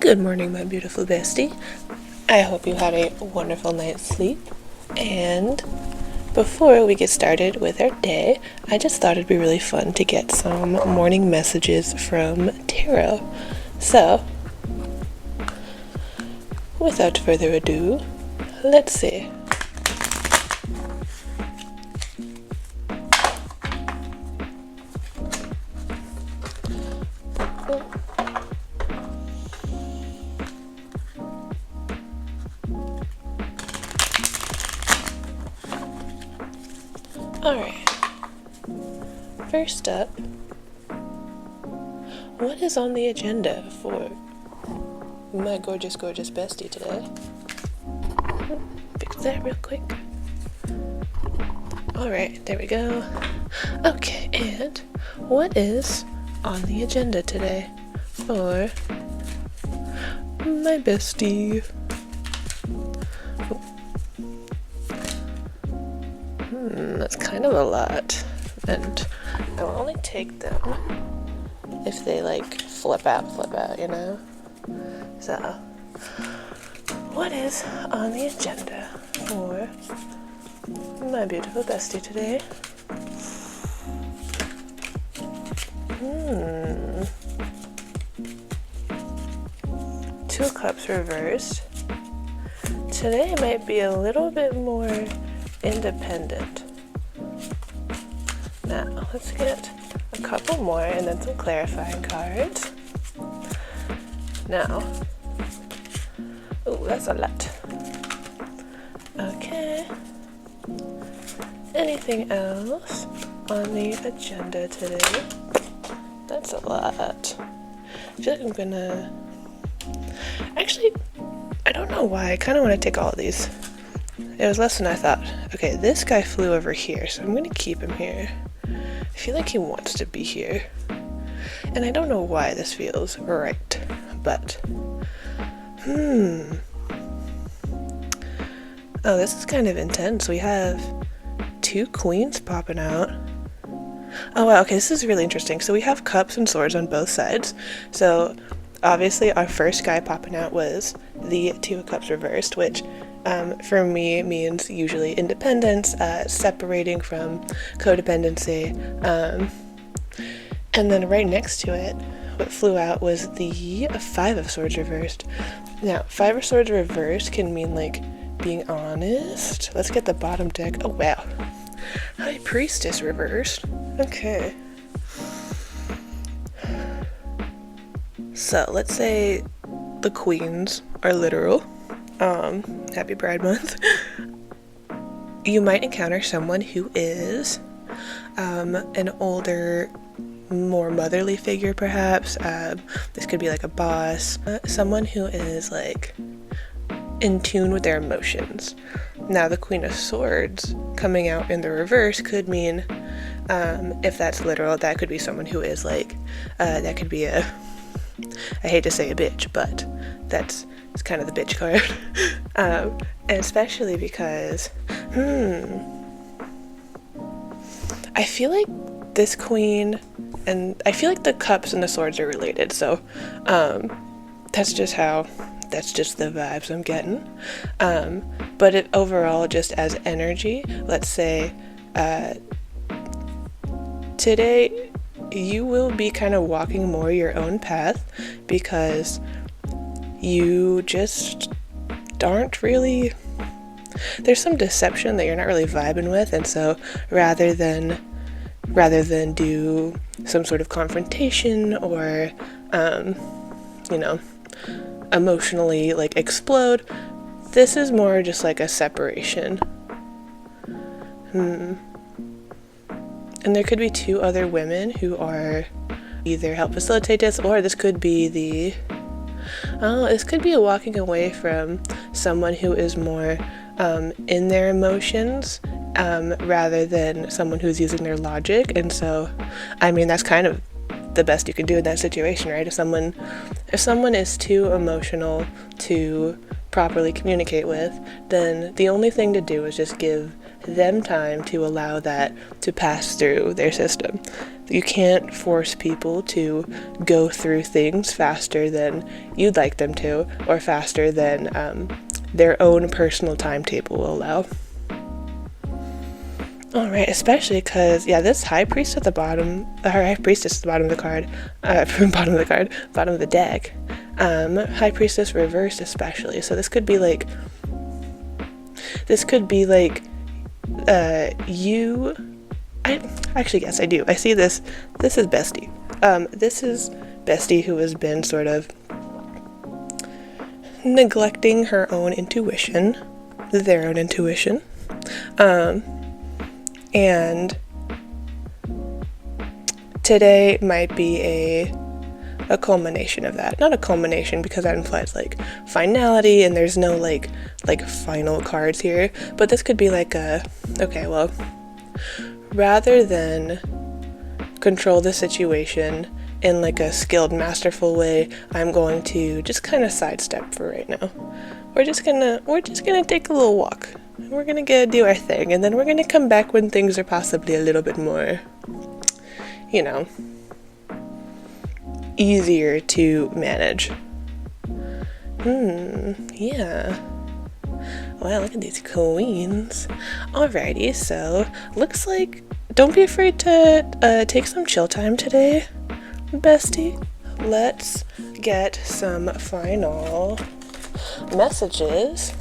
Good morning, my beautiful bestie. I hope you had a wonderful night's sleep. And before we get started with our day, I just thought it'd be really fun to get some morning messages from tarot. So, without further ado, let's see. Alright, first up, what is on the agenda for my gorgeous bestie today? Fix that real quick. Alright, there we go. Okay, and what is on the agenda today for my bestie? That's kind of a lot, and I will only take them if they like flip out, you know? So, what is on the agenda for my beautiful bestie today? Two of Cups reversed. Today might be a little bit more independent. Now, let's get a couple more and then some clarifying cards. Now, oh, that's a lot. Okay. Anything else on the agenda today? That's a lot. I feel like I'm gonna... Actually, I don't know why. I kind of want to take all of these. It was less than I thought. Okay, this guy flew over here, so I'm gonna keep him here. I feel like he wants to be here. And I don't know why this feels right, but... Oh, this is kind of intense. We have two queens popping out. Oh wow, okay, this is really interesting. So we have cups and swords on both sides. So obviously our first guy popping out was the Two of Cups reversed, which for me means usually independence, separating from codependency. And then right next to it, what flew out was the Five of Swords reversed. Now, Five of Swords reversed can mean like being honest. Let's get the bottom deck. Oh wow. High Priestess reversed. Okay. So let's say the queens are literal. Happy Pride Month. You might encounter someone who is an older, more motherly figure, perhaps. This could be like a boss, someone who is like in tune with their emotions. Now, the Queen of Swords coming out in the reverse could mean, if that's literal, that could be someone who is like, that could be I hate to say a bitch, but it's kind of the bitch card. And especially because, I feel like this queen, and I feel like the cups and the swords are related, so that's just the vibes I'm getting. But overall, just as energy, let's say today you will be kind of walking more your own path because you just aren't really... There's some deception that you're not really vibing with, and so rather than do some sort of confrontation or emotionally like explode, this is more just like a separation. And there could be two other women who are either help facilitate this, or this could be this could be a walking away from someone who is more in their emotions rather than someone who's using their logic. And so, I mean, that's kind of the best you can do in that situation, right? If someone is too emotional to properly communicate with, then the only thing to do is just give them time to allow that to pass through their system. You can't force people to go through things faster than you'd like them to, or faster than their own personal timetable will allow. Alright, especially because, yeah, this high priest at the bottom, or high priestess at the bottom of the card, bottom of the deck, high priestess reversed especially, so this could be like, yes, I do. I see this. This is bestie. This is bestie who has been sort of neglecting her own intuition, their own intuition, and today might be a culmination of that. Not a culmination because that implies like finality and there's no like final cards here, but this could be like okay, well, rather than control the situation in like a skilled, masterful way, I'm going to just kind of sidestep for right now. We're just gonna take a little walk. We're gonna go do our thing, and then we're gonna come back when things are possibly a little bit more, you know, easier to manage. Yeah. Wow, look at these queens. Alrighty, so looks like don't be afraid to take some chill time today, bestie. Let's get some final messages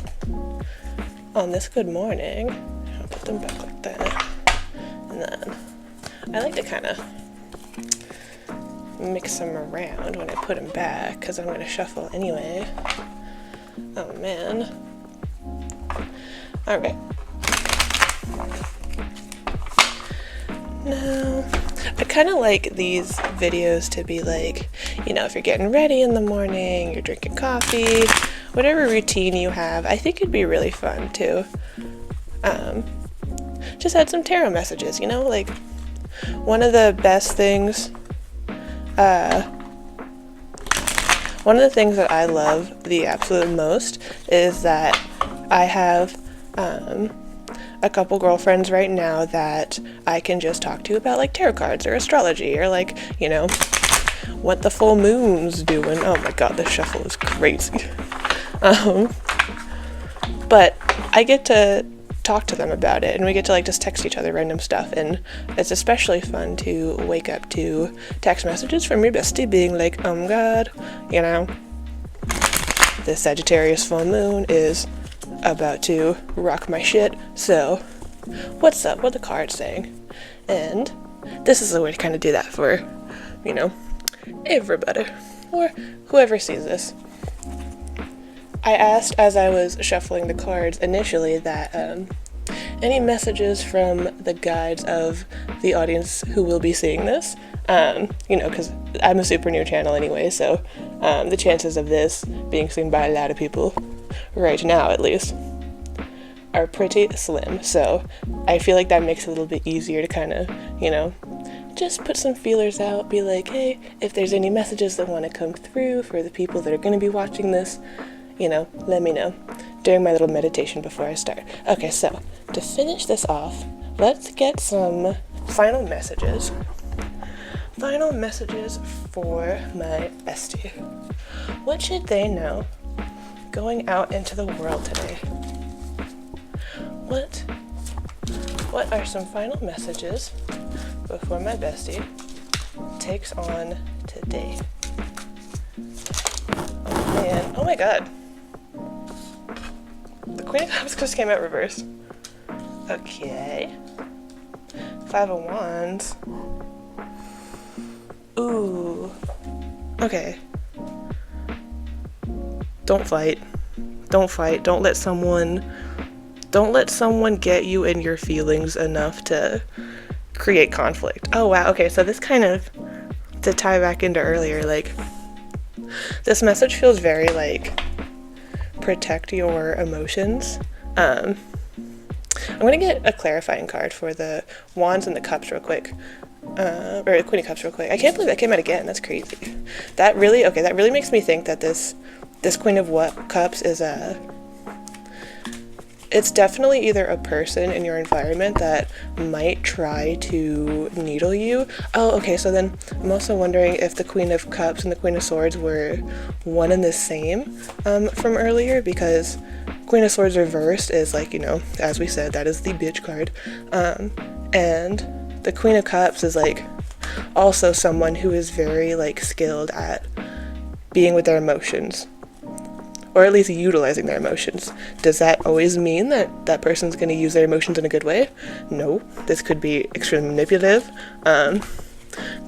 on this good morning. I'll put them back like that. And then I like to kind of mix them around when I put them back because I'm going to shuffle anyway. Oh man. Alright. Now, I kind of like these videos to be like, you know, if you're getting ready in the morning, you're drinking coffee, whatever routine you have, I think it'd be really fun to just add some tarot messages, you know, like one of the things that I love the absolute most is that I have a couple girlfriends right now that I can just talk to about like tarot cards or astrology or like, you know, what the full moon's doing. Oh my god, this shuffle is crazy. But I get to talk to them about it, and we get to like just text each other random stuff, and it's especially fun to wake up to text messages from your bestie being like, oh my god, you know, the Sagittarius full moon is about to rock my shit, so what's up, what the card's saying? And this is a way to kind of do that for, you know, everybody, or whoever sees this. I asked as I was shuffling the cards initially that any messages from the guides of the audience who will be seeing this, you know, because I'm a super new channel anyway, so the chances of this being seen by a lot of people right now at least are pretty slim, so I feel like that makes it a little bit easier to kind of, you know, just put some feelers out, be like, hey, if there's any messages that want to come through for the people that are going to be watching this, you know, let me know during my little meditation before I start. Okay, so to finish this off, let's get some final messages. Final messages for my bestie. What should they know going out into the world today? What are some final messages before my bestie takes on today? Oh man, oh my god. The Queen of Cups just came out reversed. Okay. Five of Wands. Ooh. Okay. Don't fight. Don't fight. Don't let someone get you in your feelings enough to create conflict. Oh wow, okay, so this kind of, to tie back into earlier, like, this message feels very like, protect your emotions. I'm gonna get a clarifying card for the Wands and the Cups real quick. Or the Queen of Cups real quick. I can't believe that came out again, that's crazy. That really makes me think that this Queen of Cups is it's definitely either a person in your environment that might try to needle you. Oh, okay, so then I'm also wondering if the Queen of Cups and the Queen of Swords were one and the same from earlier, because Queen of Swords reversed is like, you know, as we said, that is the bitch card. And the Queen of Cups is like also someone who is very like skilled at being with their emotions, or at least utilizing their emotions. Does that always mean that that person's going to use their emotions in a good way? No, this could be extremely manipulative.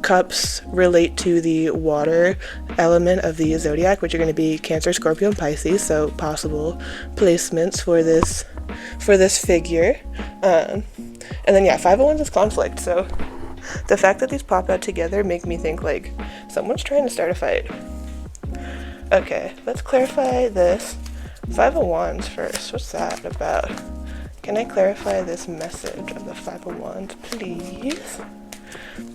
Cups relate to the water element of the zodiac, which are going to be Cancer, Scorpio, and Pisces, so possible placements for this figure. And then yeah, 5 of Wands is conflict, so the fact that these pop out together make me think like someone's trying to start a fight. Okay, let's clarify this 5 of Wands first. What's that about? Can I clarify this message of the 5 of Wands, please?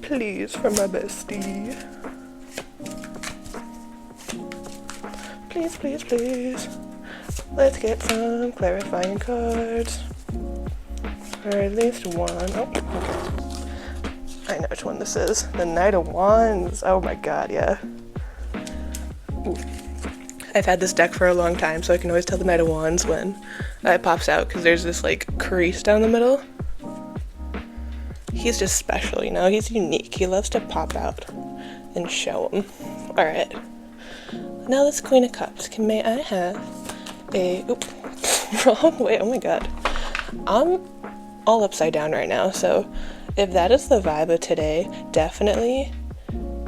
Please, for my bestie. Please, please, please. Let's get some clarifying cards. Or at least one. Oh, okay. I know which one this is. The Knight of Wands. Oh my god, yeah. Ooh. I've had this deck for a long time, so I can always tell the Knight of Wands when it pops out, because there's this like crease down the middle. He's just special, you know? He's unique. He loves to pop out and show him. Alright. Now this Queen of Cups. May I have a... Oop. Wrong way. Oh my god. I'm all upside down right now, so if that is the vibe of today, definitely,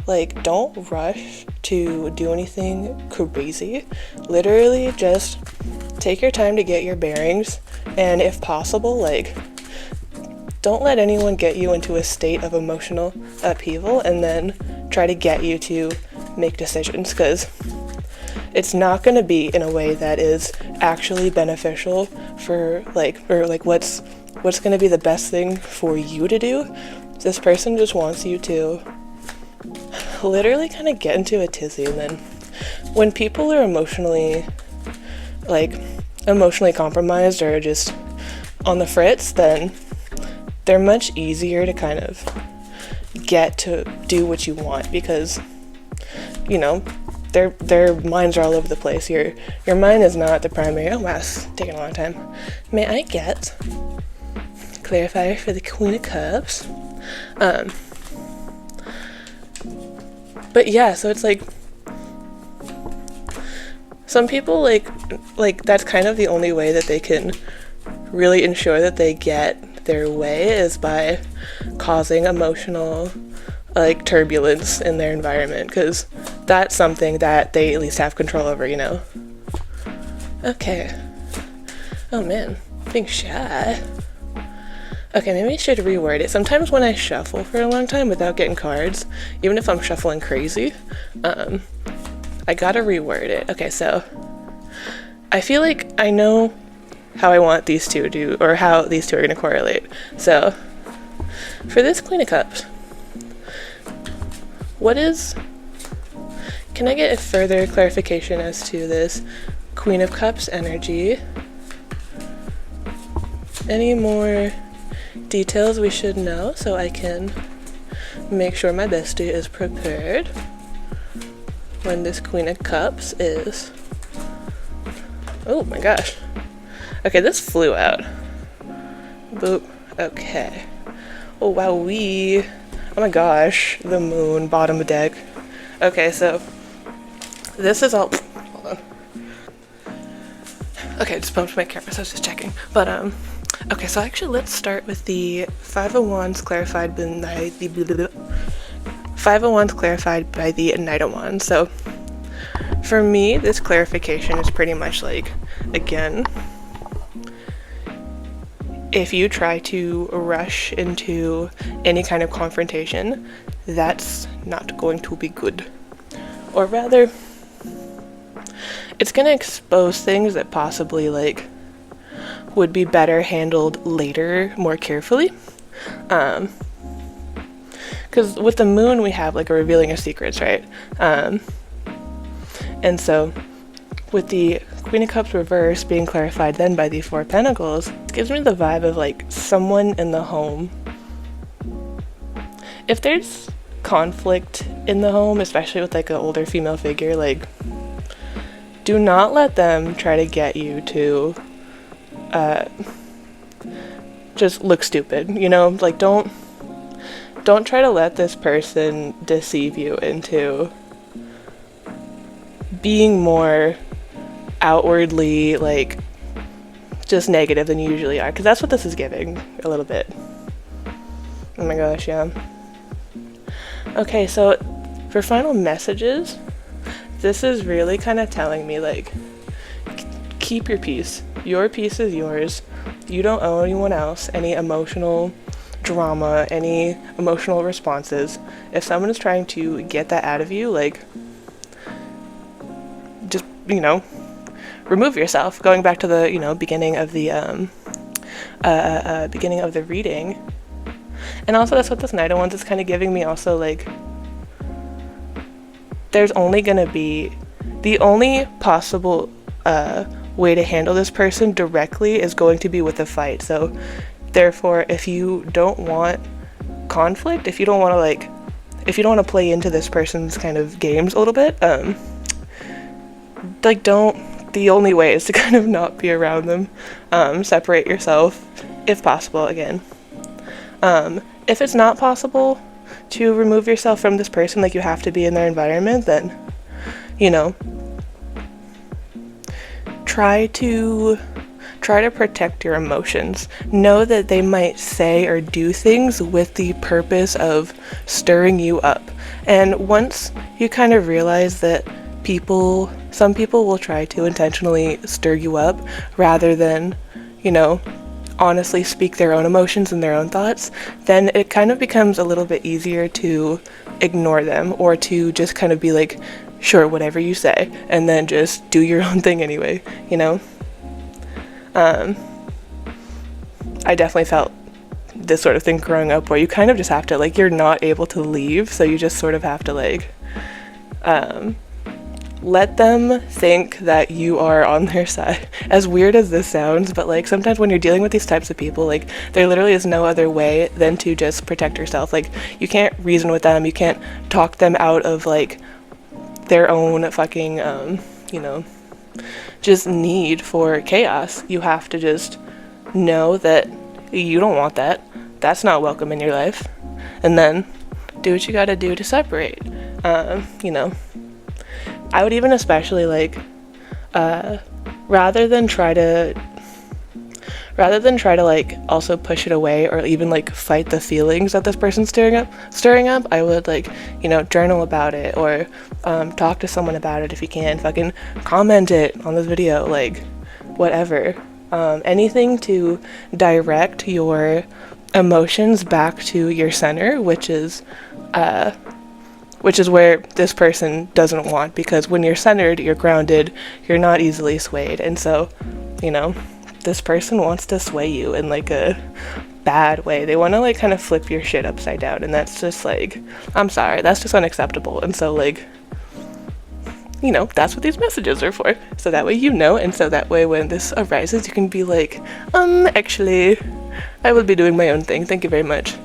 like, don't rush to do anything crazy. Literally just take your time to get your bearings, and if possible, like, don't let anyone get you into a state of emotional upheaval and then try to get you to make decisions, because it's not going to be in a way that is actually beneficial for what's going to be the best thing for you to do. This person just wants you to literally kind of get into a tizzy, and then when people are emotionally compromised or just on the fritz, then they're much easier to kind of get to do what you want, because, you know, their minds are all over the place. Your mind is not the primary. Oh wow, it's taking a long time. May I get clarifier for the Queen of Cups? But yeah, so it's like some people like that's kind of the only way that they can really ensure that they get their way, is by causing emotional like turbulence in their environment, because that's something that they at least have control over, you know. Okay. Oh man, being shy. Okay, maybe I should reword it. Sometimes when I shuffle for a long time without getting cards, even if I'm shuffling crazy, I gotta reword it. Okay, so I feel like I know how I want these two to do, or how these two are gonna correlate. So for this Queen of Cups, can I get a further clarification as to this Queen of Cups energy? Any more details we should know so I can make sure my bestie is prepared when this Queen of Cups is... Oh my gosh. Okay, this flew out. Boop. Okay. Oh wow, oh my gosh, the moon, bottom of deck. Okay, so this is all... Hold on. Okay, just bumped my camera, so I was just checking. But okay, so actually let's start with the 5 of Wands clarified by the 5 of Wands clarified by the Knight of Wands. So for me, this clarification is pretty much like, again, if you try to rush into any kind of confrontation, that's not going to be good. Or rather, it's going to expose things that possibly like would be better handled later more carefully. Because with the moon we have like a revealing of secrets, right? And so with the Queen of Cups reverse being clarified then by the Four of Pentacles, it gives me the vibe of like someone in the home. If there's conflict in the home, especially with like an older female figure, like do not let them try to get you to just look stupid, you know? Like don't try to let this person deceive you into being more outwardly like just negative than you usually are, because that's what this is giving a little bit. Oh my gosh, yeah. Okay, so for final messages, this is really kind of telling me like keep your peace. Your peace is yours. You don't owe anyone else any emotional drama, any emotional responses. If someone is trying to get that out of you, like just, you know, remove yourself. Going back to the, you know, beginning of the reading. And also that's what this Knight of Wands is kind of giving me also, like there's only gonna be the only possible way to handle this person directly is going to be with a fight. So therefore, if you don't want conflict, if you don't want to play into this person's kind of games a little bit, the only way is to kind of not be around them. Separate yourself if possible again. If it's not possible to remove yourself from this person, like you have to be in their environment, then, you know, try to protect your emotions. Know that they might say or do things with the purpose of stirring you up. And once you kind of realize that some people will try to intentionally stir you up rather than, you know, honestly speak their own emotions and their own thoughts, then it kind of becomes a little bit easier to ignore them or to just kind of be like, sure, whatever you say, and then just do your own thing anyway, you know? I definitely felt this sort of thing growing up where you kind of just have to, like, you're not able to leave, so you just sort of have to, like, let them think that you are on their side. As weird as this sounds, but like sometimes when you're dealing with these types of people, like there literally is no other way than to just protect yourself. Like you can't reason with them, you can't talk them out of like their own fucking you know, just need for chaos. You have to just know that you don't want that. That's not welcome in your life. And then do what you gotta do to separate. You know, I would even especially like rather than try to like also push it away or even like fight the feelings that this person's stirring up, I would like, you know, journal about it or talk to someone about it if you can. Fucking comment it on this video, like whatever. Anything to direct your emotions back to your center, which is where this person doesn't want, because when you're centered, you're grounded, you're not easily swayed. And so, you know, this person wants to sway you in like a bad way. They want to like kind of flip your shit upside down, and that's just like, I'm sorry, that's just unacceptable. And so like, you know, that's what these messages are for. So that way you know, and so that way when this arises, you can be like, actually, I will be doing my own thing. Thank you very much.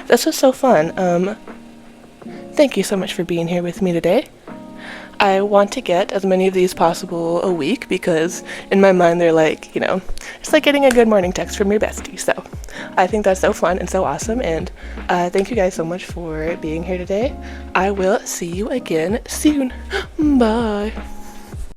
This was so fun. Thank you so much for being here with me today. I want to get as many of these possible a week because in my mind they're like, you know, it's like getting a good morning text from your bestie. So I think that's so fun and so awesome. And thank you guys so much for being here today. I will see you again soon. Bye.